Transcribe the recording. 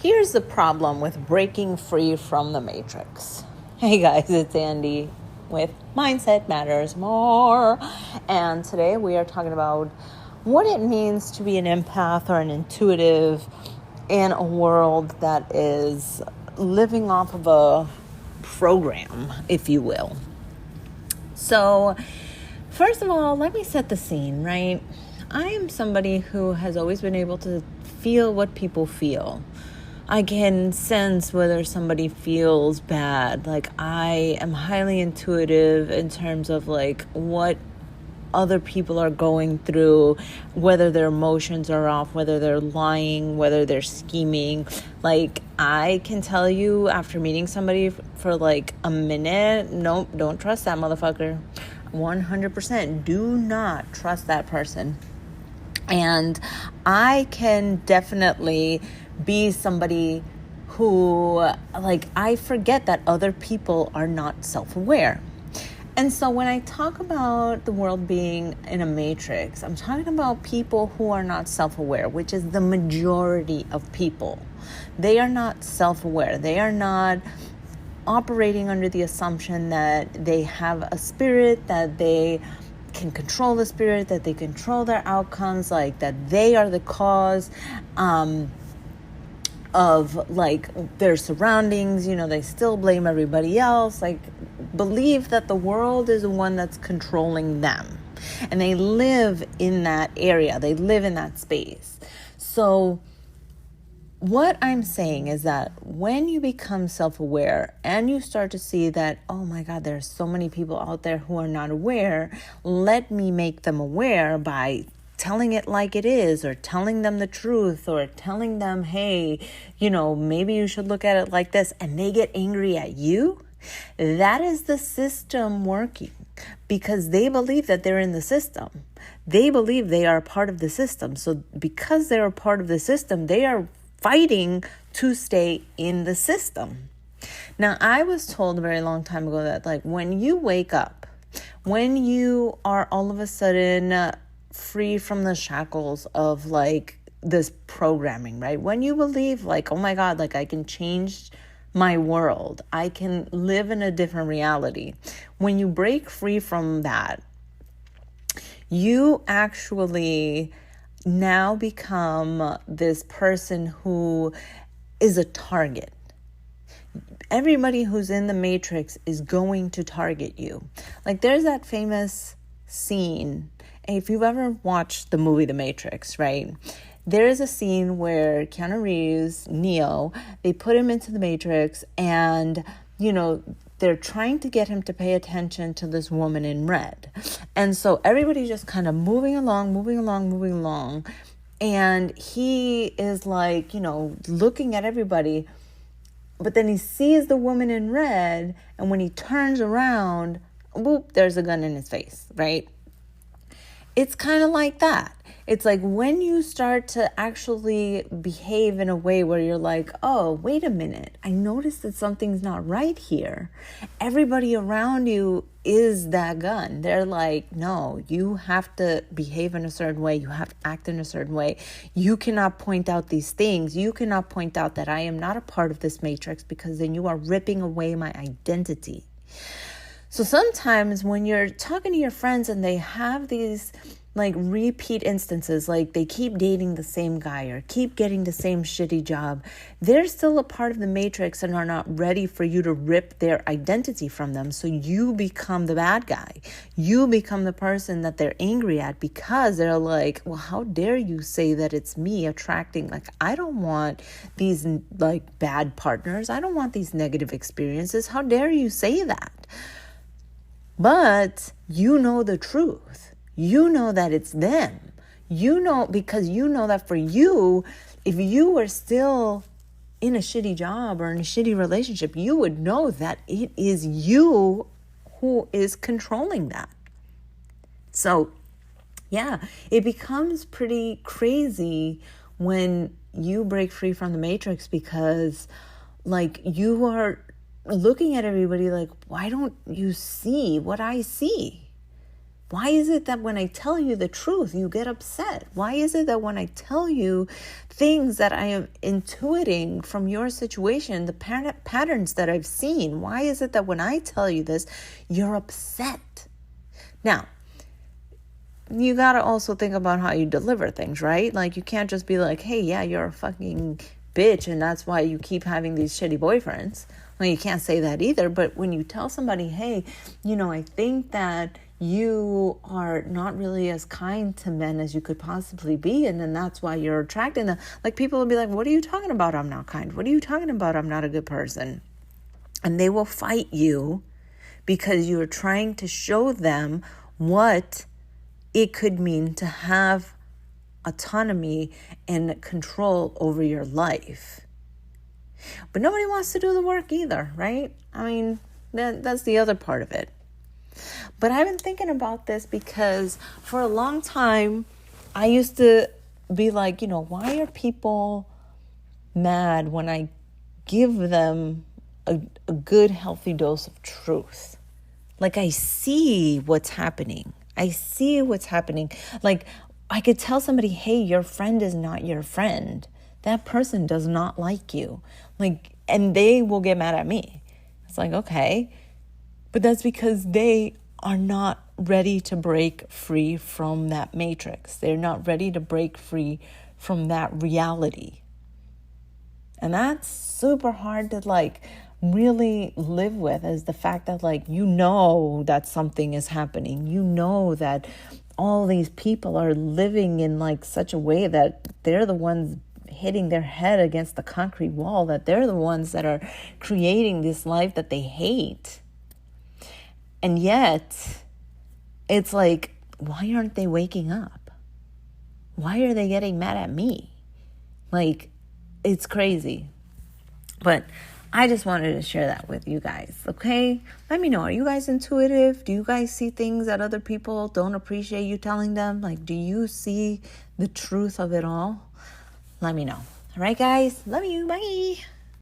Here's the problem with breaking free from the matrix. Hey guys, it's Andy with Mindset Matters More. And today we are talking about what it means to be an empath or an intuitive in a world that is living off of a program, if you will. So, first of all, let me set the scene, right? I am somebody who has always been able to feel what people feel. I can sense whether somebody feels bad. Like, I am highly intuitive in terms of like what other people are going through, whether their emotions are off, whether they're lying, whether they're scheming. Like, I can tell you after meeting somebody for like a minute, nope, don't trust that motherfucker. 100% do not trust that person. And I can definitely be somebody who, like, I forget that other people are not self-aware. And so when I talk about the world being in a matrix, I'm talking about people who are not self-aware, which is the majority of people. They are not self-aware. They are not operating under the assumption that they have a spirit, that they can control the spirit, that they control their outcomes, like that they are the cause of like their surroundings. You know, they still blame everybody else, like believe that the world is the one that's controlling them, and they live in that area, they live in that space. So what I'm saying is that when you become self-aware and you start to see that, oh my God, there are so many people out there who are not aware, let me make them aware by telling it like it is, or telling them the truth, or telling them, hey, you know, maybe you should look at it like this, and they get angry at you. That is the system working, because they believe that they're in the system. They believe they are part of the system. So because they're a part of the system, they are fighting to stay in the system. Now, I was told a very long time ago that, like, when you wake up, when you are all of a sudden free from the shackles of like this programming, right? When you believe like, oh my God, like I can change my world, I can live in a different reality. When you break free from that, you actually now become this person who is a target. Everybody who's in the matrix is going to target you. Like, there's that famous scene, if you've ever watched the movie The Matrix, right? There is a scene where Keanu Reeves, Neo, they put him into the Matrix, and, you know, they're trying to get him to pay attention to this woman in red. And so everybody's just kind of moving along. And he is like, you know, looking at everybody. But then he sees the woman in red. And when he turns around, whoop, there's a gun in his face, right? It's kind of like that. It's like when you start to actually behave in a way where you're like, oh, wait a minute, I noticed that something's not right here. Everybody around you is that gun. They're like, no, you have to behave in a certain way. You have to act in a certain way. You cannot point out these things. You cannot point out that I am not a part of this matrix, because then you are ripping away my identity. So sometimes when you're talking to your friends and they have these like repeat instances, like they keep dating the same guy or keep getting the same shitty job, they're still a part of the matrix and are not ready for you to rip their identity from them. So you become the bad guy. You become the person that they're angry at, because they're like, well, how dare you say that it's me attracting? Like, I don't want these like bad partners. I don't want these negative experiences. How dare you say that? But you know the truth. You know that it's them. You know, because you know that for you, if you were still in a shitty job or in a shitty relationship, you would know that it is you who is controlling that. So, yeah, it becomes pretty crazy when you break free from the matrix, because like you are looking at everybody like, why don't you see what I see? Why is it that when I tell you the truth, you get upset? Why is it that when I tell you things that I am intuiting from your situation, the patterns that I've seen, why is it that when I tell you this, you're upset? Now, you got to also think about how you deliver things, right? Like, you can't just be like, hey, yeah, you're a fucking bitch and that's why you keep having these shitty boyfriends. Well, you can't say that either. But when you tell somebody, hey, I think that you are not really as kind to men as you could possibly be, and then that's why you're attracting them. Like, people will be like, what are you talking about? I'm not kind. What are you talking about? I'm not a good person. And they will fight you because you're trying to show them what it could mean to have autonomy and control over your life. But nobody wants to do the work either, right? I mean, that's the other part of it. But I've been thinking about this because for a long time, I used to be like, why are people mad when I give them a good, healthy dose of truth? Like, I see what's happening. Like, I could tell somebody, hey, your friend is not your friend. That person does not like you. Like, and they will get mad at me. It's like, okay. But that's because they are not ready to break free from that matrix. They're not ready to break free from that reality. And that's super hard to really live with, is the fact that that something is happening. That all these people are living in such a way that they're the ones hitting their head against the concrete wall, that they're the ones that are creating this life that they hate. And yet, it's like, why aren't they waking up? Why are they getting mad at me? It's crazy. But I just wanted to share that with you guys, okay? Let me know. Are you guys intuitive? Do you guys see things that other people don't appreciate you telling them? Do you see the truth of it all? Let me know. All right, guys. Love you. Bye.